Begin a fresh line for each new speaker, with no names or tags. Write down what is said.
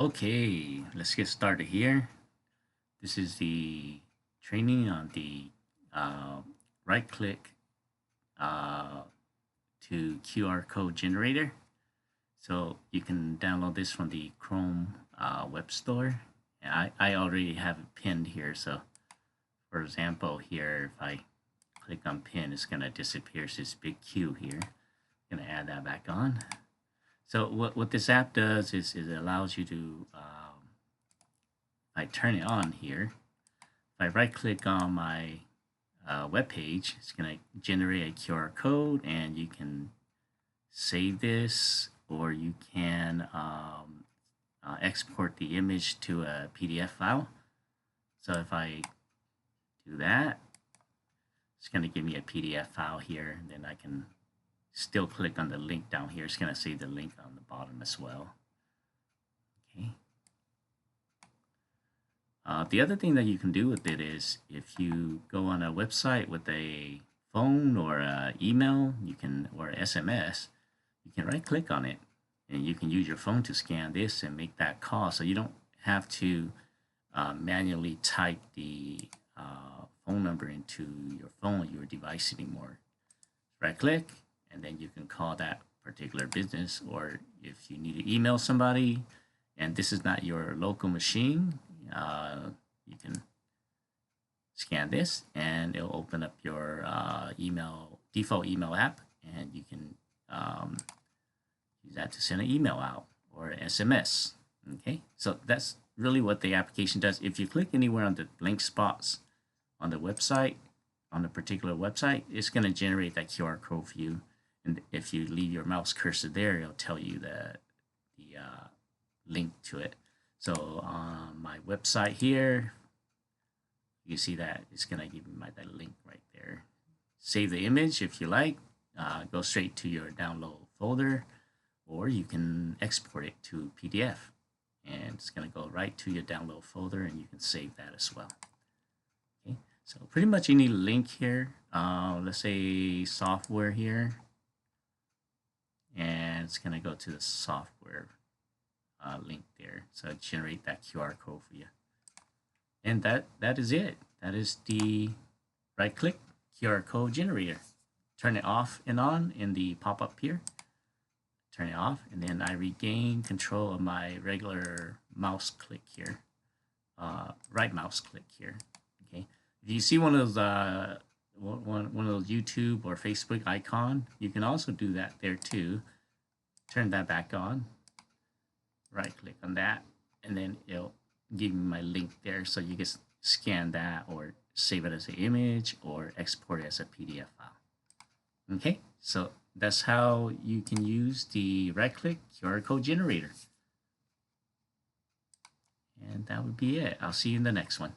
Okay, let's get started here. This is the training on the right click uh, to QR code generator. So you can download this from the Chrome web store. I already have it pinned here. So for example, here, if I click on pin, it's going to disappear. So this big Q here. I'm going to add that back on. So what this app does is it allows you to, I turn it on here. If I right click on my web page, it's going to generate a QR code, and you can save this, or you can export the image to a PDF file. So if I do that, it's going to give me a PDF file here, and then I can still click on the link down here. It's going to save the link on the bottom as well. Okay. The other thing that you can do with it is if you go on a website with a phone or email, you can, or SMS, you can right click on it and you can use your phone to scan this and make that call. So you don't have to manually type the phone number into your phone, your device anymore. Right click, and then you can call that particular business. Or if you need to email somebody and this is not your local machine, you can scan this and it'll open up your default email app, and you can use that to send an email out or SMS. Okay, so that's really what the application does. If you click anywhere on the blank spots on the website, on a particular website, it's going to generate that QR code for you. And if you leave your mouse cursor there, it'll tell you the link to it. So on my website here, you see that it's going to give me that link right there. Save the image if you like. Go straight to your download folder, or you can export it to PDF. And it's going to go right to your download folder, and you can save that as well. Okay, so pretty much you need a link here. Let's say software here. And it's going to go to the software link there. So generate that QR code for you. And that is it. That is the right click QR code generator. Turn it off and on in the pop-up here. Turn it off, and then I regain control of my regular mouse click here. Right mouse click here. Okay. If you see one of those one of those YouTube or Facebook icon, you can also do that there too. Turn that back on. Right click on that, and then it'll give me my link there, so you can scan that or save it as an image or export it as a PDF file. Okay, so that's how you can use the right click QR code generator. And that would be it. I'll see you in the next one.